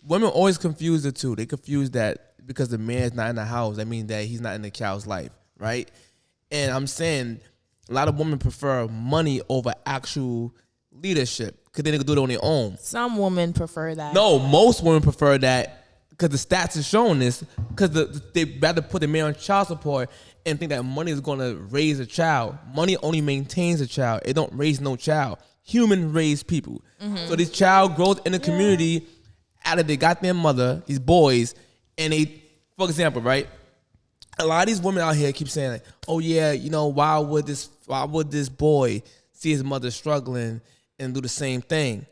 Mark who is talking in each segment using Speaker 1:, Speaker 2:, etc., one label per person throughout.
Speaker 1: women always confuse the two. They confuse that because the man's not in the house, that means that he's not in the child's life, right? And I'm saying a lot of women prefer money over actual leadership because they can do it on their own.
Speaker 2: Some women prefer that.
Speaker 1: No, most women prefer that because the stats is showing this because they rather put the man on child support and think that money is going to raise a child. Money only maintains a child. It don't raise no child. Humans raise people. Mm-hmm. So this child grows in the community out of their goddamn mother, these boys, and they, for example, right? A lot of these women out here keep saying like, oh yeah, you know, why would this boy see his mother struggling and do the same thing?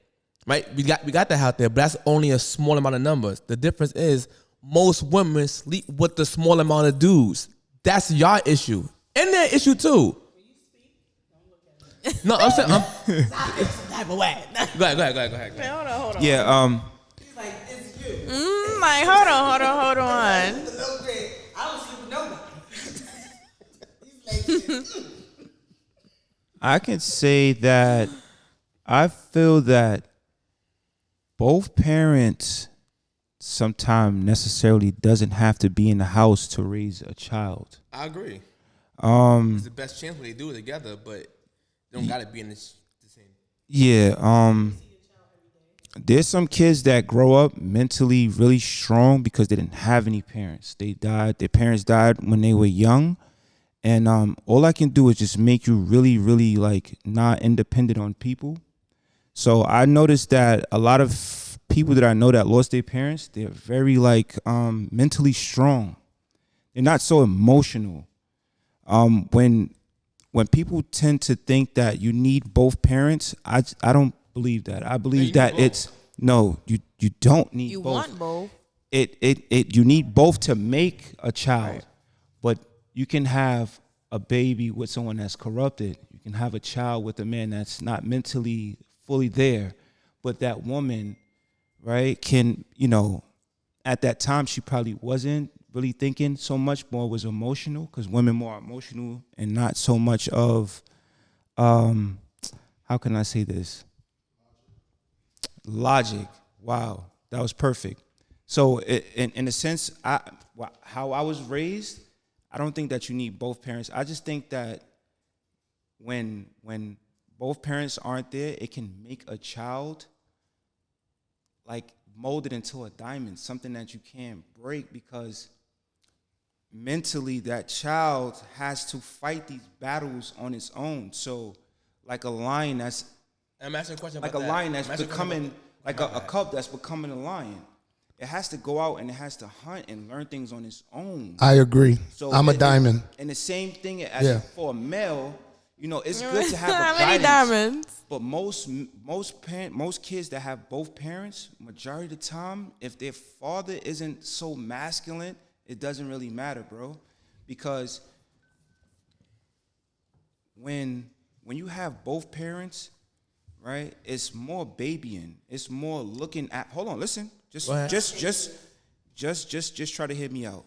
Speaker 1: Right? We got that out there, but that's only a small amount of numbers. The difference is most women sleep with the small amount of dudes. That's your issue. And their issue too. No, I'm saying type of way. Go ahead.
Speaker 2: Wait, hold on.
Speaker 3: Yeah,
Speaker 4: He's like, it's you.
Speaker 2: Like, hold on.
Speaker 4: I don't sleep with nobody. He's like,
Speaker 3: I can say that I feel that both parents sometimes necessarily doesn't have to be in the house to raise a child.
Speaker 1: I agree. It's the best chance when they do it together, but they don't gotta be in the same.
Speaker 3: Yeah. There's some kids that grow up mentally really strong because they didn't have any parents. They died. Their parents died when they were young. And all I can do is just make you really, really like not independent on people. So I noticed that a lot of people that I know that lost their parents, they're very like mentally strong. They're not so emotional. When people tend to think that you need both parents, I don't believe that. I believe that you don't need both.
Speaker 2: You want both.
Speaker 3: You need both to make a child. Right. But you can have a baby with someone that's corrupted. You can have a child with a man that's not mentally fully there. But that woman, right, can, you know, at that time she probably wasn't really thinking so much, more was emotional, because women more emotional and not so much of, how can I say this? Logic. Wow, that was perfect. So in a sense, how I was raised, I don't think that you need both parents. I just think that when both parents aren't there, it can make a child like molded into a diamond, something that you can't break, because mentally that child has to fight these battles on its own. So like a lion that's
Speaker 1: I'm asking a question
Speaker 3: like
Speaker 1: about
Speaker 3: a lion that's becoming like a cub that's becoming a lion. It has to go out and it has to hunt and learn things on its own.
Speaker 5: I agree. So I'm a diamond.
Speaker 3: And the same thing as for a male, you know, it's good to have a
Speaker 2: How
Speaker 3: guidance.
Speaker 2: many diamonds?
Speaker 3: But most kids that have both parents, majority of the time, if their father isn't so masculine, it doesn't really matter, bro. Because when you have both parents, right, it's more babying. It's more looking at. Hold on, listen. Just try to hear me out.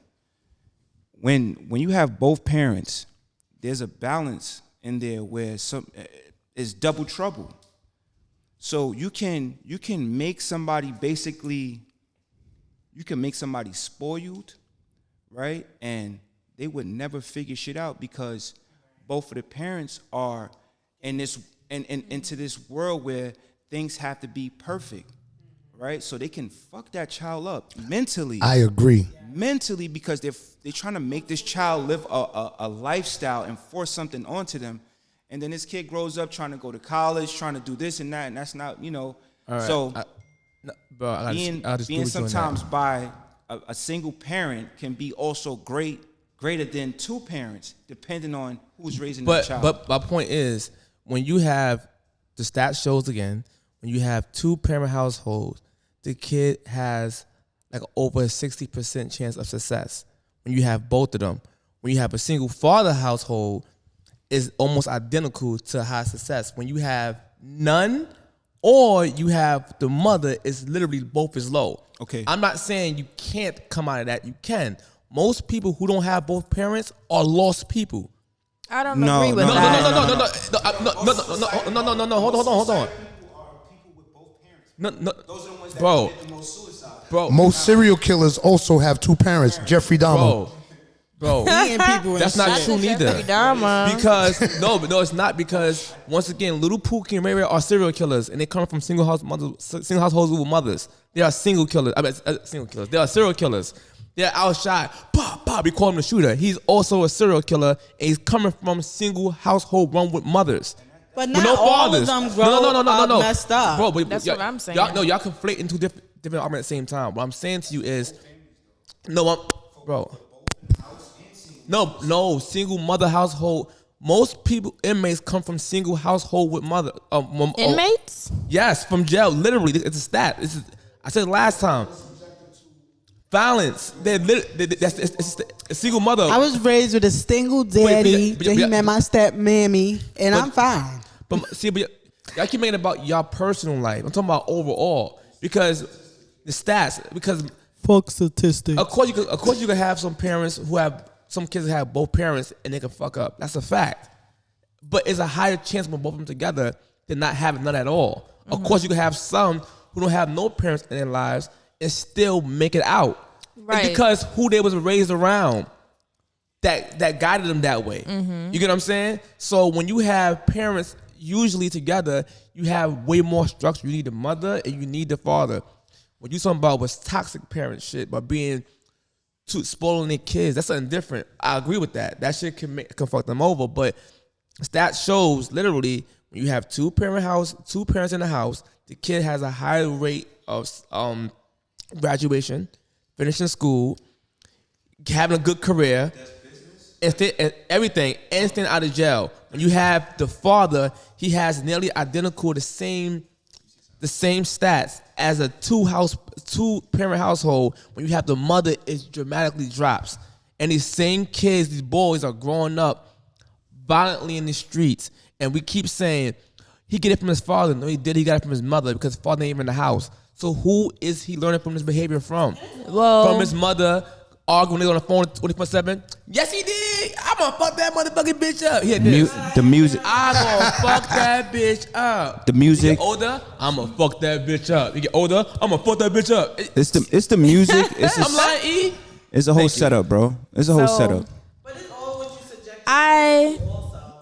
Speaker 3: When you have both parents, there's a balance in there where it's double trouble. So you can make somebody spoiled, right? And they would never figure shit out because both of the parents are in this into this world where things have to be perfect, right? So they can fuck that child up mentally.
Speaker 5: I agree.
Speaker 3: Mentally, because they're trying to make this child live a lifestyle and force something onto them. And then this kid grows up trying to go to college, trying to do this and that, and that's not, you know. Right. So being sometimes by a single parent can be also greater than two parents, depending on who's raising the child.
Speaker 1: But my point is, when you have, the stat shows again, when you have two parent households, the kid has like over a 60% chance of success. When you have both of them, when you have a single father household, is almost identical to high success. When you have none, or you have the mother, is literally both is low.
Speaker 3: Okay.
Speaker 1: I'm not saying you can't come out of that. You can. Most people who don't have both parents are lost people.
Speaker 2: I don't agree with that.
Speaker 1: No. Hold on.
Speaker 3: People with both parents.
Speaker 1: No.
Speaker 3: Those are the ones that
Speaker 1: Bro.
Speaker 3: commit the most suicide.
Speaker 1: Bro.
Speaker 5: most serial killers also have two parents. Jeffrey Dahmer.
Speaker 1: Bro,
Speaker 4: Eating people and
Speaker 1: that's not
Speaker 4: shit.
Speaker 1: true neither.
Speaker 2: Dharma.
Speaker 1: Because it's not because once again, Little Pookie and Ray Ray are serial killers, and they come from single households with mothers. They are single killers. Single killers. They are serial killers. They're outshot. We call him the shooter. He's also a serial killer, and he's coming from single household run with mothers.
Speaker 4: But
Speaker 1: with
Speaker 4: not
Speaker 1: no
Speaker 4: all
Speaker 1: fathers.
Speaker 4: of them grow up
Speaker 1: no.
Speaker 4: messed up.
Speaker 1: Bro, but
Speaker 2: That's what I'm saying.
Speaker 1: Y'all conflating two different arguments at the same time. What I'm saying to you is, No, single mother household. Most inmates come from single household with mother.
Speaker 2: Inmates?
Speaker 1: Yes, from jail. Literally, it's a stat. I said last time. Violence. It's a single mother.
Speaker 4: I was raised with a single daddy. Then he met my step mammy, and I'm fine.
Speaker 1: But y'all keep making it about y'all personal life. I'm talking about overall because the stats. Because
Speaker 4: Fuck statistics.
Speaker 1: of course you can have some parents who have. Some kids have both parents and they can fuck up. That's a fact. But it's a higher chance when both of them together than not having none at all. Mm-hmm. Of course, you can have some who don't have no parents in their lives and still make it out.
Speaker 2: Right.
Speaker 1: It's because who they was raised around that guided them that way.
Speaker 2: Mm-hmm.
Speaker 1: You get what I'm saying? So when you have parents usually together, you have way more structure. You need the mother and you need the father. What you talking about was toxic parent shit, but being spoiling their kids. That's something different. I agree with that. That shit can fuck them over. But stat shows literally when you have two parents in the house, the kid has a higher rate of graduation, finishing school, having a good career, and everything, and staying out of jail. When you have the father, he has nearly identical the same stats as a two parent household. When you have the mother, it dramatically drops. And these same kids, these boys are growing up violently in the streets. And we keep saying, he get it from his father. No, he got it from his mother because his father ain't even in the house. So who is he learning from this behavior from?
Speaker 2: Well,
Speaker 1: From his mother arguing on the phone 24/7? Yes, he did. I'm gonna fuck that motherfucking bitch up. He had this.
Speaker 3: The music.
Speaker 1: I'm gonna fuck that bitch up.
Speaker 3: The music.
Speaker 1: You get older, I'm gonna fuck that bitch up. You get older, I'm gonna fuck that bitch up.
Speaker 3: It's the music.
Speaker 1: I'm lying, E.
Speaker 3: It's a whole setup, bro. It's a whole setup.
Speaker 4: But it's all what you subject.
Speaker 2: I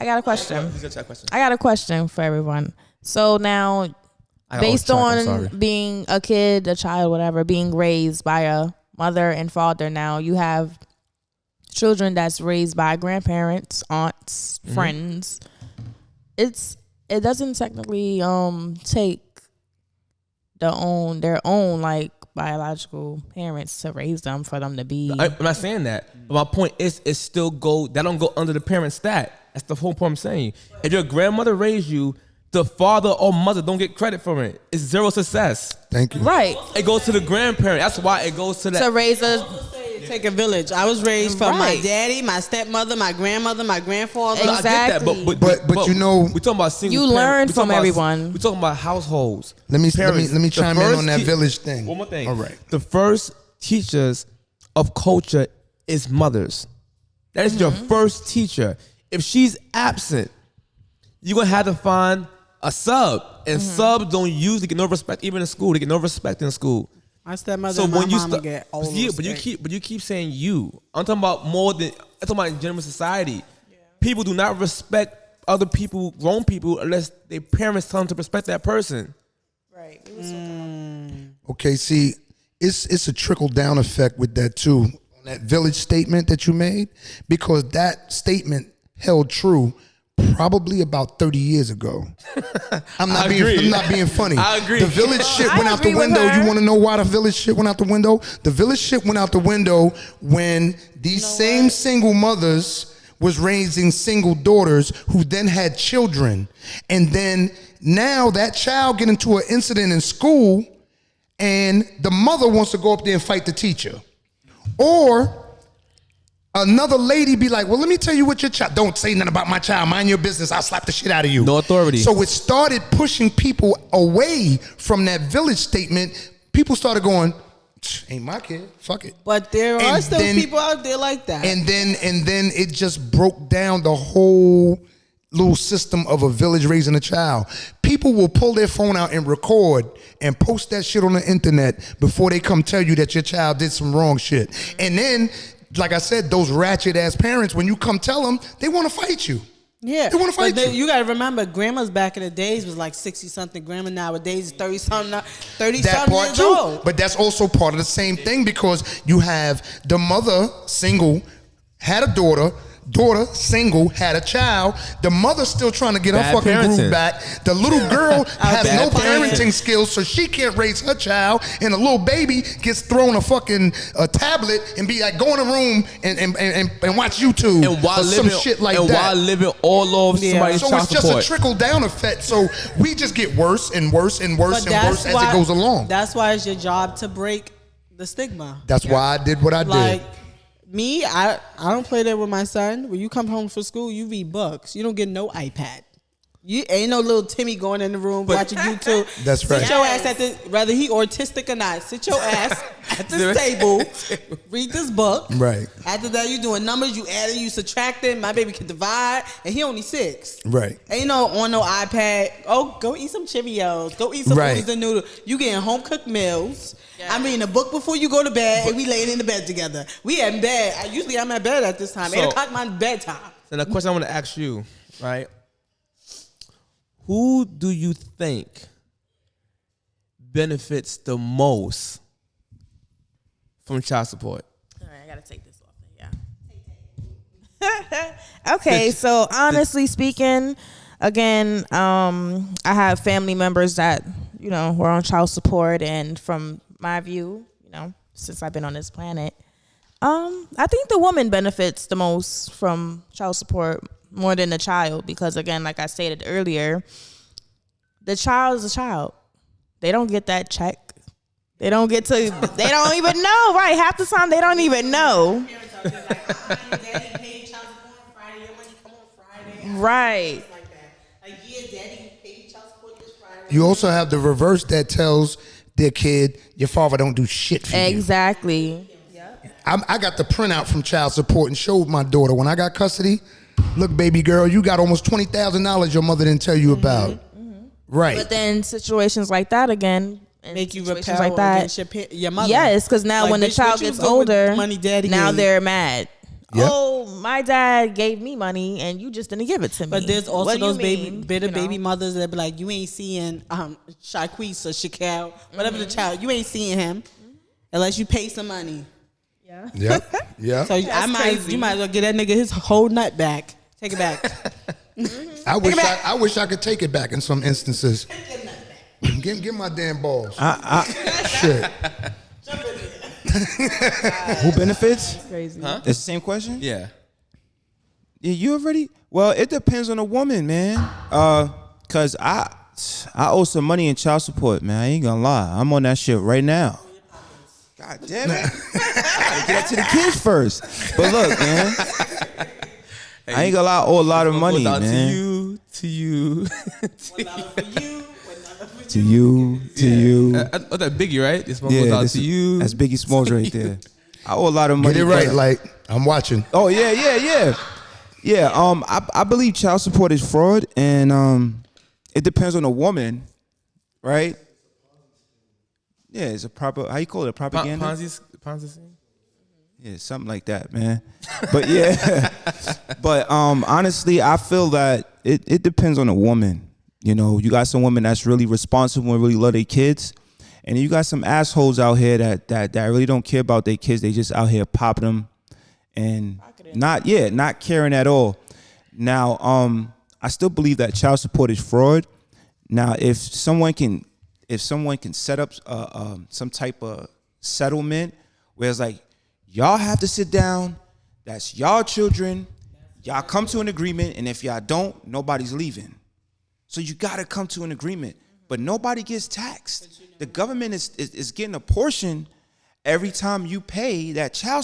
Speaker 2: got a question. I got a question for everyone. So now, based on being a kid, a child, whatever, being raised by a mother and father, now you have children that's raised by grandparents, aunts, friends. It doesn't technically take their own like biological parents to raise them for them to be.
Speaker 1: I'm not saying that, but my point is, it still that don't go under the parent stat. That's the whole point I'm saying. If your grandmother raised you, the father or mother don't get credit for it. It's zero success.
Speaker 5: Thank you.
Speaker 2: Right.
Speaker 1: It goes to the grandparent. That's why it goes to that.
Speaker 2: To raise a
Speaker 4: Take a village. I was raised from my
Speaker 2: Right.
Speaker 4: daddy, my stepmother, my grandmother, my grandfather.
Speaker 1: No, I get that,
Speaker 2: Exactly.
Speaker 1: but
Speaker 5: you know,
Speaker 1: we're talking about single.
Speaker 2: You
Speaker 1: parent.
Speaker 2: learn
Speaker 1: We're
Speaker 2: from
Speaker 1: talking about-
Speaker 2: everyone.
Speaker 1: We're talking about households.
Speaker 5: Let me
Speaker 1: Parents.
Speaker 5: chime
Speaker 1: The
Speaker 5: in
Speaker 1: first
Speaker 5: on that village thing.
Speaker 1: One more thing.
Speaker 5: All right.
Speaker 1: The first teachers of culture is mothers. That is your first teacher. If she's absent, you're gonna have to find a sub, and subs don't usually get no respect even in school. They get no respect in school.
Speaker 4: My stepmother
Speaker 1: So
Speaker 4: and my
Speaker 1: when you
Speaker 4: mama get all
Speaker 1: yeah, but you keep saying you. I'm talking about more than I'm talking about in general society. Yeah. People do not respect other people, grown people, unless their parents tell them to respect that person.
Speaker 2: right.
Speaker 5: Okay, see, it's a trickle down effect with that too. On that village statement that you made, because that statement held true probably about 30 years ago. I'm not being funny.
Speaker 1: I agree.
Speaker 5: The village shit went out the
Speaker 2: agree with
Speaker 5: window.
Speaker 2: her.
Speaker 5: You want to know why the village shit went out the window? The village shit went out the window when these same single mothers was raising single daughters who then had children. And then now that child get into an incident in school and the mother wants to go up there and fight the teacher. Or another lady be like, well, let me tell you what your child, don't say nothing about my child, mind your business, I'll slap the shit out of you.
Speaker 1: No authority.
Speaker 5: So it started pushing people away from that village statement. People started going, ain't my kid, fuck it.
Speaker 4: But there are
Speaker 5: And
Speaker 4: still
Speaker 5: then-
Speaker 4: people out there like that.
Speaker 5: And then it just broke down the whole little system of a village raising a child. People will pull their phone out and record and post that shit on the internet before they come tell you that your child did some wrong shit. And then, like I said, those ratchet ass parents, when you come tell them, they want to fight you.
Speaker 4: Yeah,
Speaker 5: they want to fight you.
Speaker 4: You got to remember, grandmas back in the days was like 60-something. Grandma nowadays is 30-something years old.
Speaker 5: But that's also part of the same thing, because you have the mother single, had a daughter single, had a child. The mother's still trying to get her fucking groove back. The little girl has no parenting skills, so she can't raise her child. And the little baby gets thrown a fucking tablet and be like, go in the room and watch YouTube
Speaker 1: and while
Speaker 5: or
Speaker 1: living,
Speaker 5: some shit like
Speaker 1: and
Speaker 5: that.
Speaker 1: While living all off somebody's
Speaker 5: so
Speaker 1: child
Speaker 5: it's just
Speaker 1: support.
Speaker 5: a trickle down effect. So we just get worse and worse and worse and worse as it goes along.
Speaker 4: That's why it's your job to break the stigma.
Speaker 5: That's why I did what I did.
Speaker 4: Me, I don't play that with my son. When you come home from school, you read books. You don't get no iPad. You ain't no little Timmy going in the room watching YouTube.
Speaker 5: That's right.
Speaker 4: Sit your ass at the, whether he autistic or not, sit your ass at this table, read this book.
Speaker 5: Right.
Speaker 4: After that, you doing numbers, you adding, you subtracting. My baby can divide, and he only 6.
Speaker 5: Right.
Speaker 4: Ain't no on no iPad. Oh, go eat some Cheerios. Go eat some noodles and noodles. You getting home cooked meals. Yes. I'm reading a book before you go to bed, and we laying in the bed together. We in bed. Usually I'm at bed at this time. So, 8 o'clock my bedtime.
Speaker 1: So the question I want to ask you, right? Who do you think benefits the most from child support?
Speaker 2: All right, I gotta take this off. Yeah. Okay, so honestly speaking, again, I have family members that were on child support, and from my view, since I've been on this planet, I think the woman benefits the most from child support more than the child, because again, like I stated earlier, the child is a child. They don't get that check. They don't get to, they don't even know, right? Half the time they don't even know. Right.
Speaker 5: You also have the reverse that tells their kid, your father don't do shit for you.
Speaker 2: Exactly.
Speaker 5: I got the printout from child support and showed my daughter when I got custody. Look, baby girl, you got almost $20,000 your mother didn't tell you about. Mm-hmm. Right.
Speaker 2: But then situations like that again
Speaker 4: make you repel like that against your mother.
Speaker 2: Yes, because now when the child gets older, now they're mad. Yep. Oh, my dad gave me money and you just didn't give it to me.
Speaker 4: But there's also those baby mothers that be like, you ain't seeing Shaquise or Shaquille, whatever the child, you ain't seeing him unless you pay some money.
Speaker 5: Yeah. Yep. Yeah.
Speaker 4: So you might as well get that nigga his whole nut back. Take it back.
Speaker 5: I wish I could take it back in some instances. Give my damn balls. Shit.
Speaker 3: Who benefits?
Speaker 2: That's crazy.
Speaker 3: Huh? It's the same question?
Speaker 1: Yeah.
Speaker 3: You already? Well, it depends on the woman, man. Cause I owe some money in child support, man. I ain't gonna lie. I'm on that shit right now. God damn it. I gotta get up to the kids first. But look, man. Hey, I ain't gonna lie, I owe a lot of money, man.
Speaker 1: To you.
Speaker 3: To you.
Speaker 1: Oh, that Biggie, right? This one goes out to you.
Speaker 3: That's Biggie Smalls right there. I owe a lot of money.
Speaker 5: Get it right, like I'm watching.
Speaker 3: Oh yeah. I believe child support is fraud, and it depends on the woman, right? Yeah, it's a proper. How you call it? A propaganda.
Speaker 1: Ponzi scheme.
Speaker 3: Yeah, something like that, man. But yeah, but honestly, I feel that it depends on the woman. You know, you got some women that's really responsible and really love their kids, and you got some assholes out here that really don't care about their kids. They just out here popping them and not caring at all. Now, I still believe that child support is fraud. Now, if someone can set up some type of settlement where it's like, y'all have to sit down, that's y'all children, y'all come to an agreement, and if y'all don't, nobody's leaving. So you got to come to an agreement, but nobody gets taxed. The government is getting a portion every time you pay that child